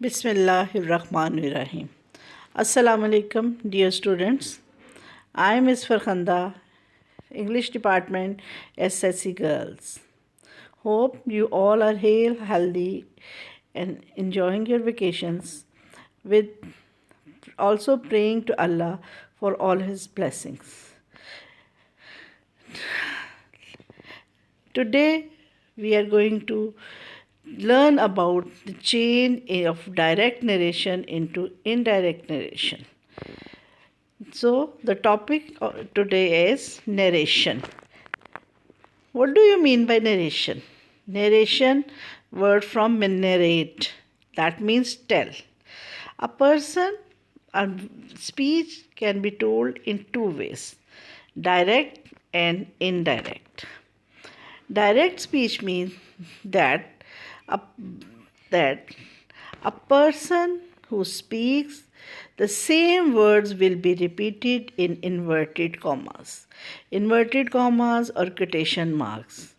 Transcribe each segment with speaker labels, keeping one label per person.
Speaker 1: Bismillahirrahmanirrahim. Assalamu alaikum, dear students. I am Ms. Farkhanda, English Department, SSC Girls. Hope you all are healthy, and enjoying your vacations, with also praying to Allah for all His blessings. Today, we are going to learn about the change of direct narration into indirect narration. So, the topic today is narration. What do you mean by narration? Narration, word from narrate, that means tell. A person, a speech can be told in two ways, direct and indirect. Direct speech means that a, that a person who speaks, the same words will be repeated in inverted commas. Inverted commas or quotation marks.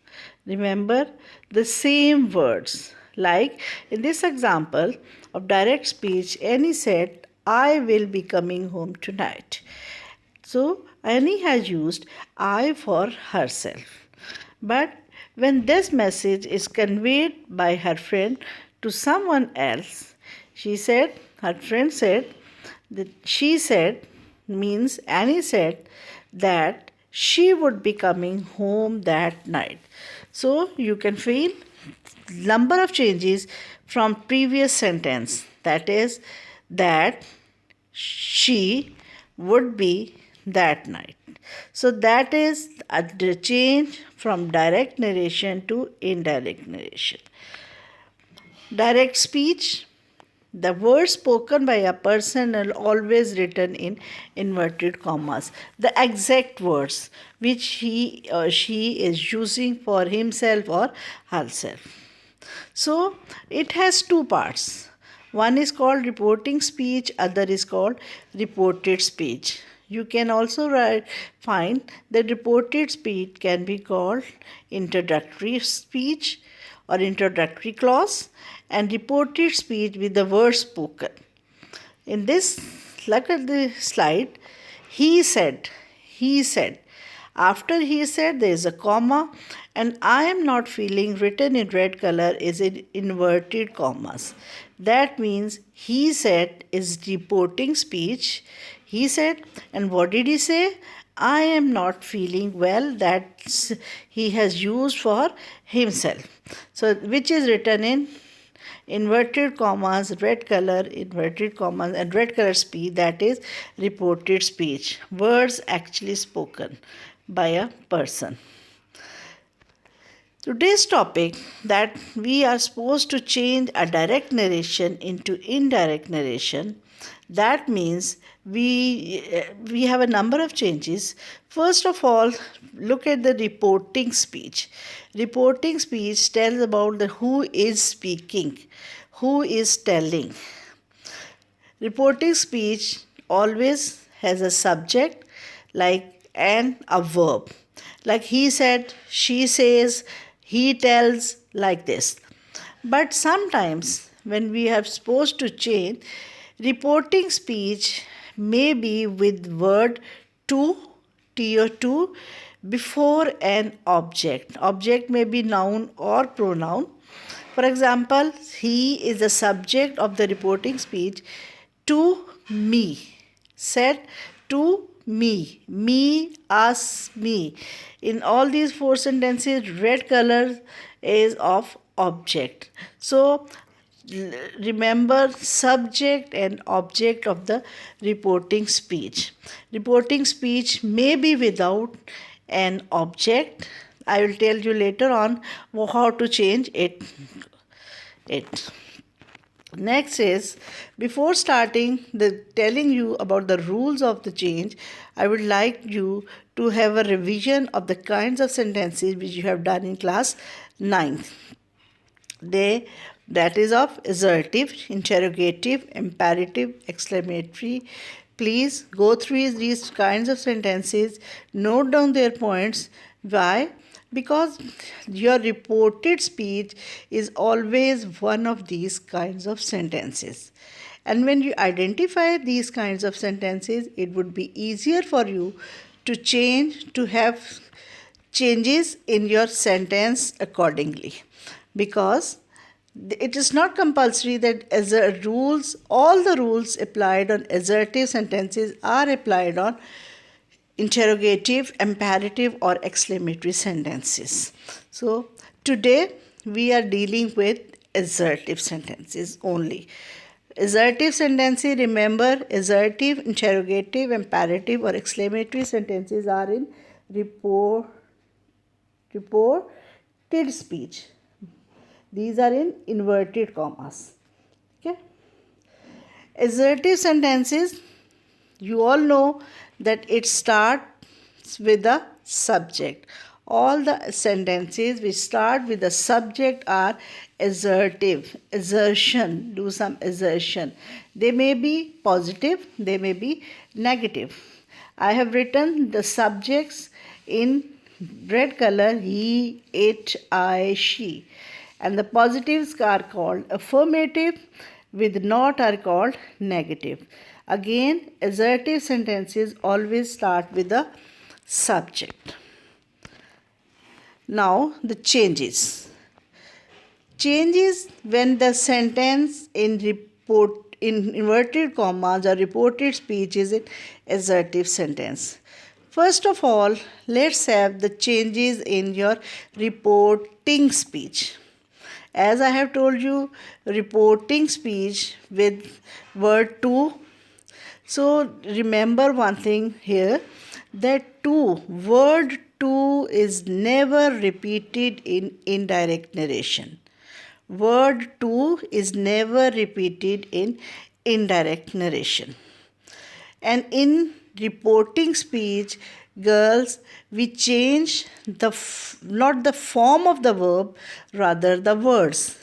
Speaker 1: Remember, the same words. Like in this example of direct speech, Annie said, I will be coming home tonight. So Annie has used I for herself. But when this message is conveyed by her friend to someone else, her friend said, that she said means Annie said that she would be coming home that night. So you can feel number of changes from previous sentence, that is that she would be that night. So that is the change from direct narration to indirect narration. Direct speech, the words spoken by a person are always written in inverted commas. The exact words which he or she is using for himself or herself. So it has two parts. One is called reporting speech, other is called reported speech. You can also find that reported speech can be called introductory speech or introductory clause, and reported speech with the words spoken. In this, look at the slide, he said. After he said, there is a comma, and I am not feeling written in red color is in inverted commas. That means he said is reporting speech. He said, and what did he say? I am not feeling well, that he has used for himself. So, which is written in inverted commas, red color, inverted commas, and red color speech, that is reported speech. Words actually spoken by a person. Today's topic, that we are supposed to change a direct narration into indirect narration. That means we have a number of changes. First of all, look at the reporting speech. Reporting speech tells about the who is speaking, who is telling. Reporting speech always has a subject and a verb. Like he said, she says, he tells, like this. But sometimes when we are supposed to change, reporting speech may be with word to, T or to, before an object. Object may be noun or pronoun. For example, he is the subject of the reporting speech to me. Said to me, us, me. In all these four sentences, red color is of object. So remember subject and object of the reporting speech. Reporting speech may be without an object. I will tell you later on how to change it. Next is, before starting telling you about the rules of the change, I would like you to have a revision of the kinds of sentences which you have done in class 9. That is of assertive, interrogative, imperative, exclamatory. Please go through these kinds of sentences, note down their points. Why? because your reported speech is always one of these kinds of sentences. And when you identify these kinds of sentences, it would be easier for you to have changes in your sentence accordingly. Because it is not compulsory that all the rules applied on assertive sentences are applied on interrogative, imperative, or exclamatory sentences. So, today we are dealing with assertive sentences only. Assertive sentences, remember, assertive, interrogative, imperative, or exclamatory sentences are in reported speech. These are in inverted commas. Okay. Assertive sentences, you all know that it starts with the subject. All the sentences which start with the subject are assertive, assertion, do some assertion. They may be positive, they may be negative. I have written the subjects in red color: he, it, I, she. And the positives are called affirmative, with not are called negative. Again, assertive sentences always start with the subject. Now, the changes. Changes when the sentence in inverted commas or reported speech is an assertive sentence. First of all, let's have the changes in your reporting speech. As I have told you, reporting speech with word to. So remember one thing here, that word to is never repeated in indirect narration. Word to is never repeated in indirect narration. And in reporting speech, girls, we change not the form of the verb, rather the words.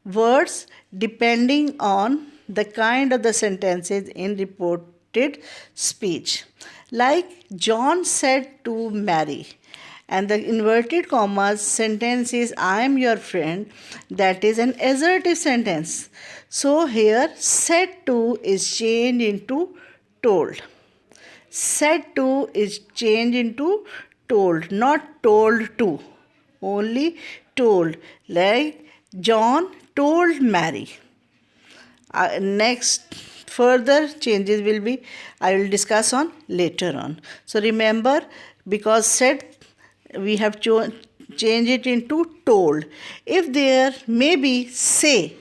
Speaker 1: Words depending on the kind of the sentences in reported speech. Like John said to Mary. And the inverted commas sentence is I am your friend. That is an assertive sentence. So here said to is changed into told. Said to is changed into told, not told to. Only told. Like John told Mary. Next further changes I will discuss on later on. So remember, because said, we have change it into told. If there may be say,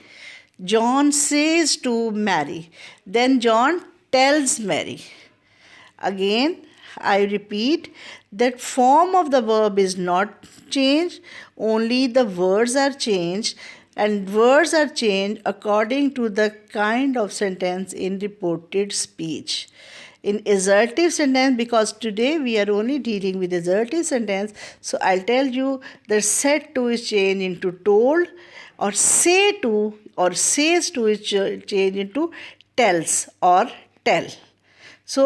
Speaker 1: John says to Mary, then John tells Mary. Again, I repeat that form of the verb is not changed, only the words are changed, and words are changed according to the kind of sentence in reported speech. In assertive sentence, because today we are only dealing with assertive sentence, so I'll tell you that said to is changed into told, or say to or says to is changed into tells or tell. So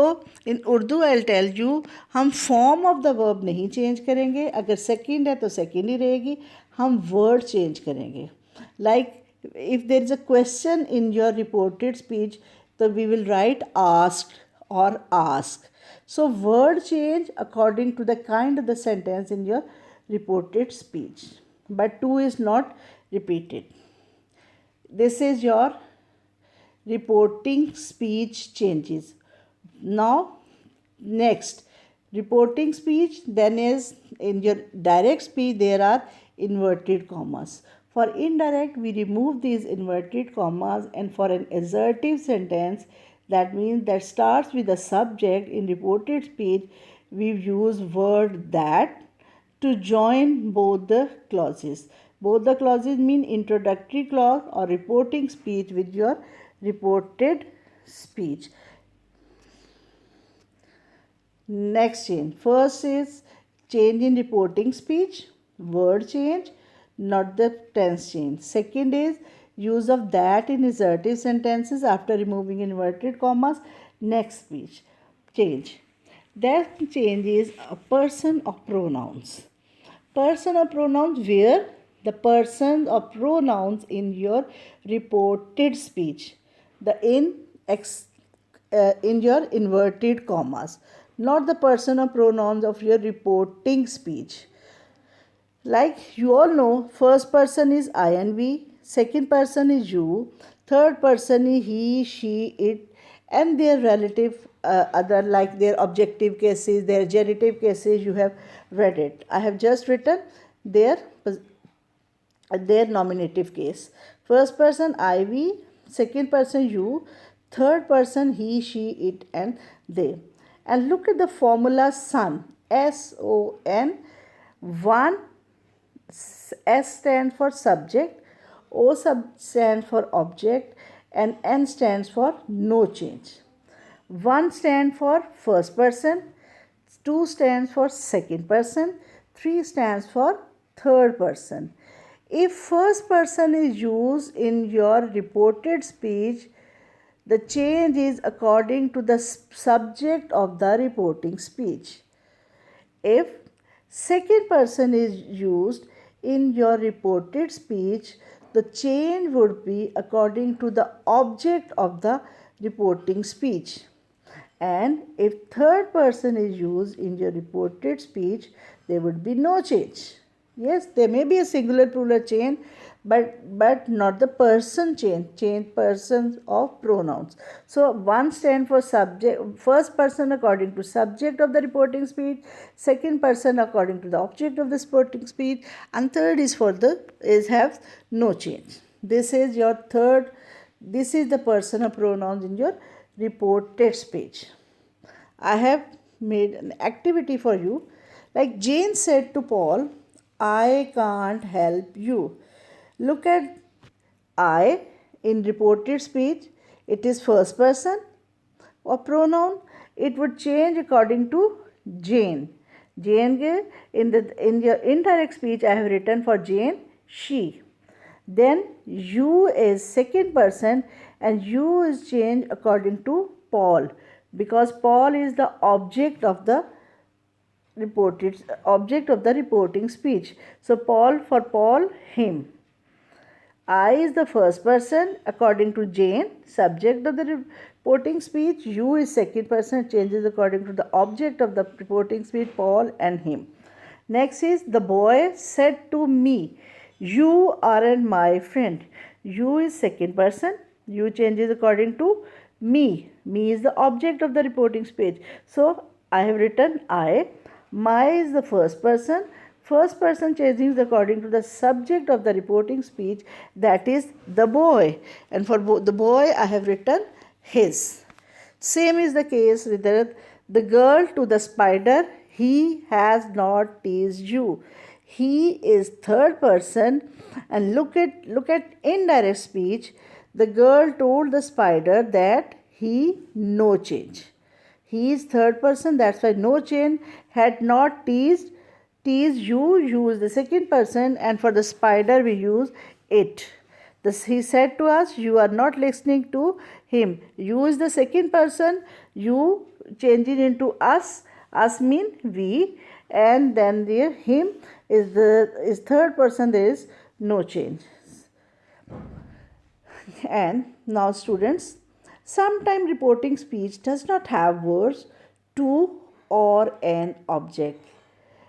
Speaker 1: in Urdu I tell you, हम form of the verb नहीं change करेंगे. अगर second है तो second ही रहेगी. हम word change करेंगे. Like if there is a question in your reported speech, तो वी विल राइट आस्क्ड और ask. So word change according to the kind of the sentence in your reported speech, but to is not repeated. This is your reporting speech changes. Now next, reporting speech, then is in your direct speech there are inverted commas. For indirect, we remove these inverted commas, and for an assertive sentence, that means that starts with the subject in reported speech, we use word that to join both the clauses. Both the clauses mean introductory clause or reporting speech with your reported speech. Next change. First is change in reporting speech, word change, not the tense change. Second is use of that in assertive sentences after removing inverted commas. Next speech change. That change is a person of pronouns. Person or pronouns where the person or pronouns in your reported speech. The in your inverted commas, not the person or pronouns of your reporting speech. Like you all know, first person is I and we, second person is you, third person is he, she, it, and their relative other, like their objective cases, their genitive cases. You have read it. I have just written their nominative case. First person I, we, second person you, third person he, she, it, and they. And look at the formula son, SON. One, S stands for subject, O stands for object, and N stands for no change. 1 stands for first person, 2 stands for second person, 3 stands for third person. If first person is used in your reported speech, the change is according to the subject of the reporting speech. If second person is used in your reported speech, the change would be according to the object of the reporting speech. And if third person is used in your reported speech, there would be no change. Yes, there may be a singular plural change, but not the person change persons of pronouns. So one stand for subject, first person according to subject of the reporting speech, second person according to the object of the reporting speech, and third is for the have no change. This is your third. This is the person or pronouns in your reported speech. I have made an activity for you. Like Jane said to Paul, I can't help you. Look at I in reported speech. It is first person or pronoun. It would change according to Jane. Jane in your indirect speech I have written for Jane, she. Then you is second person and you is changed according to Paul, because Paul is the object of the reporting speech. So for Paul, him. I is the first person according to Jane, subject of the reporting speech. You is second person, changes according to the object of the reporting speech, Paul and him. Next is the boy said to me, you aren't my friend. You is second person. You changes according to me. Me is the object of the reporting speech. So I have written I. My is the first person. First person changes according to the subject of the reporting speech, that is the boy. And for the boy I have written his. Same is the case with the girl to the spider, he has not teased you. He is third person. And look at indirect speech. The girl told the spider that he no change. He is third person, that's why no change. Had not teased you, use the second person, and for the spider we use it. He said to us, you are not listening to him. You is the second person, you change it into us. Us mean we, and then the him is third person, there is no change. And now students, sometimes reporting speech does not have words to or an object,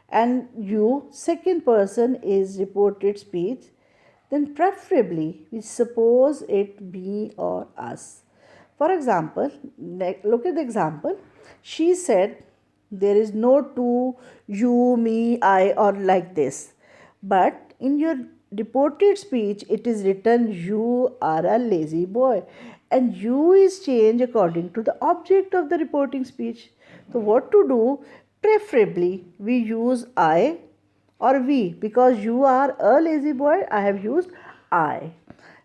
Speaker 1: and you second person is reported speech, then preferably we suppose it be or us. For example, look at the example. She said there is no to, you, me, I, or like this. But in your reported speech it is written you are a lazy boy, and you is changed according to the object of the reporting speech. So what to do? Preferably we use I or we, because you are a lazy boy, I have used I.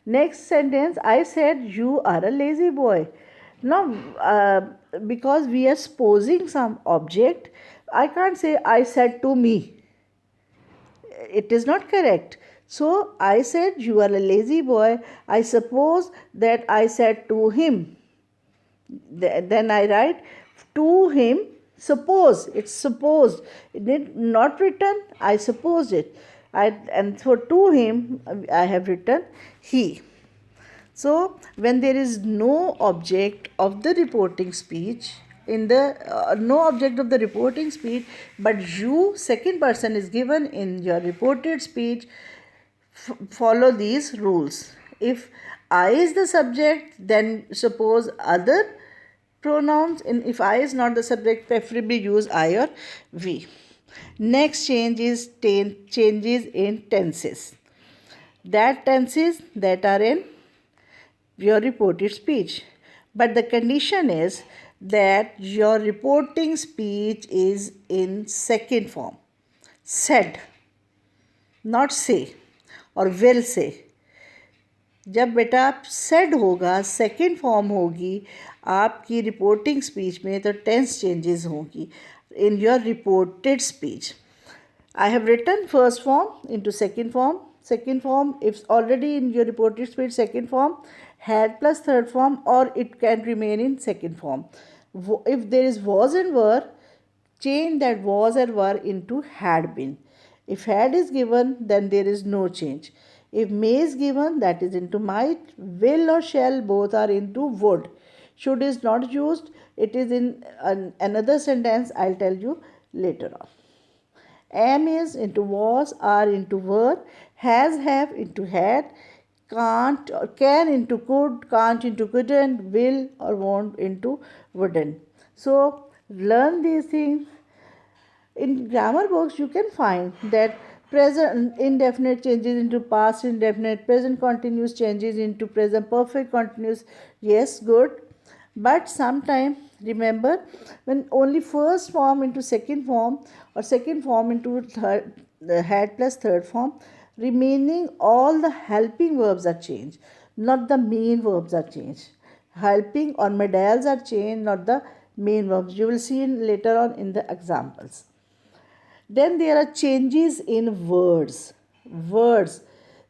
Speaker 1: Next sentence, I said you are a lazy boy. Now because we are supposing some object, I can't say I said to me. It is not correct. So I said you are a lazy boy. I suppose that I said to him. Then I write to him, Suppose, it's supposed. It did not written, I supposed it. And for to him, I have written he. So, when there is no object of the reporting speech, in the no object of the reporting speech, but you, second person, is given in your reported speech, follow these rules. If I is the subject, then suppose other pronouns. And if I is not the subject, preferably use I or we. Next change is changes in tenses. That tenses that are in your reported speech. But the condition is that your reporting speech is in second form. Said, not say or will say. जब बेटा said होगा, second form होगी आपकी reporting speech में, तो tense changes होगी इन your reported speech. I have written first form into second form. Second form, if already in your reported speech, second form, had plus third form, or it can remain in second form. If there is was and were, change that was and were into had been. If had is given, then there is no change. If may is given, that is into might. Will or shall, both are into would. Should is not used, it is in another sentence, I'll tell you later on. Am is into was, are into were, has, have into had, can't or can into could, can't into couldn't, will or won't into wouldn't. So learn these things. In grammar books, you can find that present indefinite changes into past indefinite, present continuous changes into present perfect continuous. Yes, good. But sometimes remember, when only first form into second form, or second form into third, the had plus third form, remaining all the helping verbs are changed, not the main verbs are changed. Helping or modals are changed, not the main verbs. You will see later on in the examples. Then there are changes in words. Words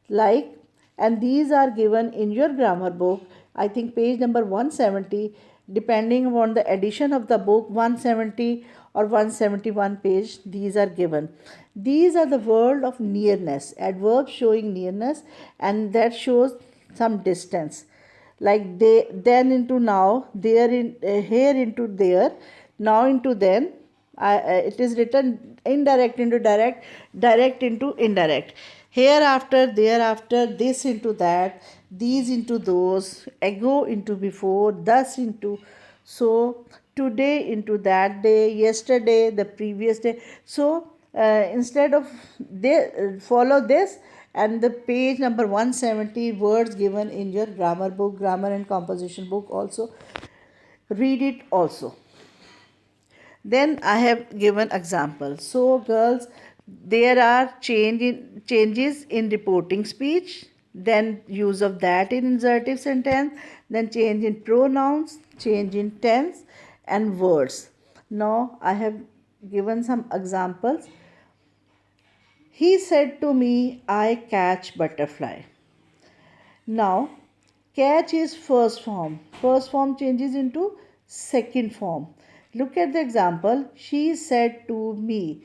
Speaker 1: like, and these are given in your grammar book, I think page number 170, depending upon the edition of the book, 170 or 171 page, these are given. These are the word of nearness, adverbs showing nearness, and that shows some distance. Like they, then into now, there in here into there, now into then. It is written indirect into direct, direct into indirect. Hereafter, thereafter, this into that, these into those, ago into before, thus into so, today into that day, yesterday, the previous day. So instead of they follow this, and the page number 170, words given in your grammar book, grammar and composition book also, read it also. Then I have given examples. So girls, there are changes in reporting speech, then use of that in insertive sentence, then change in pronouns, change in tense and words. Now I have given some examples. He said to me, I catch butterfly. Now catch is first form. First form changes into second form. Look at the example. She said to me,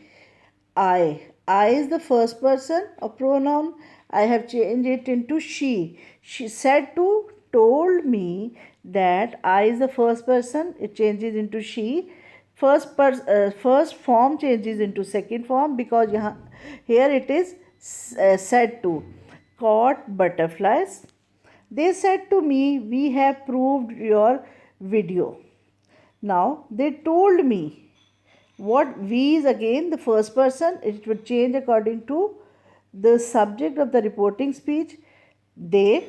Speaker 1: I. I is the first person of pronoun. I have changed it into she. She said to, told me that I is the first person. It changes into she. First form changes into second form, because here it is said to. Caught butterflies. They said to me, we have proved your video. Now they told me. What we is again the first person, it would change according to the subject of the reporting speech. They,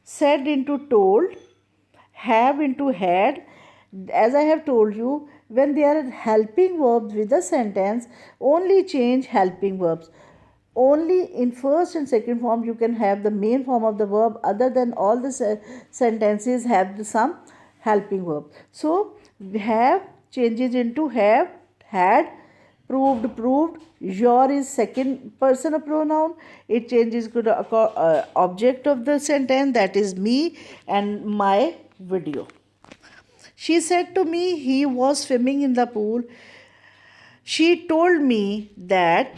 Speaker 1: said into told, have into had. As I have told you, when there are helping verbs with a sentence, only change helping verbs. Only in first and second form you can have the main form of the verb, other than all the sentences have some helping verb. So have changes into have, had, proved. Your is second person of pronoun. It changes to the object of the sentence, that is me and my video. She said to me he was swimming in the pool. She told me that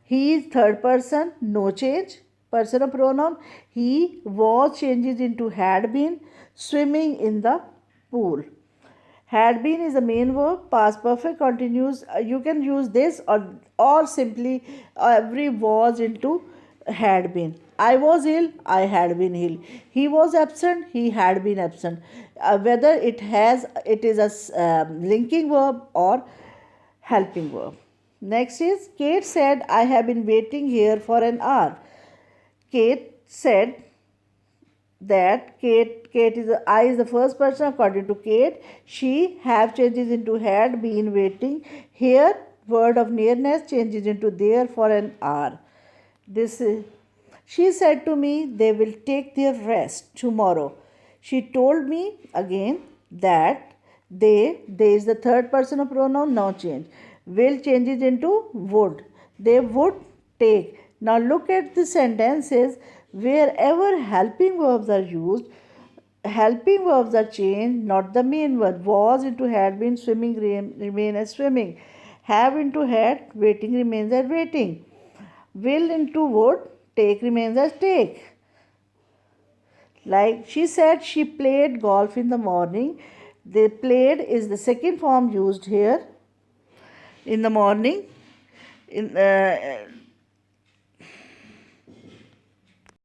Speaker 1: he is third person, no change, personal pronoun. He was changes into had been, swimming in the pool. Had been is a main verb, past perfect continuous. You can use this or simply every was into had been. I was ill, I had been ill. He was absent, he had been absent. Whether it is a linking verb or helping verb. Next is Kate said, I have been waiting here for an hour. Kate said that Kate is I is the first person according to Kate. She have changes into had been waiting. Here word of nearness changes into there for an hour. This is she said to me they will take their rest tomorrow. She told me again that they is the third person of pronoun, now change. Will changes into would. They would take. Now look at the sentences wherever helping verbs are used. Helping verbs are changed, not the main verb. Was into had been, swimming remain as swimming. Have into had, waiting remains as waiting. Will into would, take remains as take. Like she said, she played golf in the morning. They played is the second form used here in the morning. In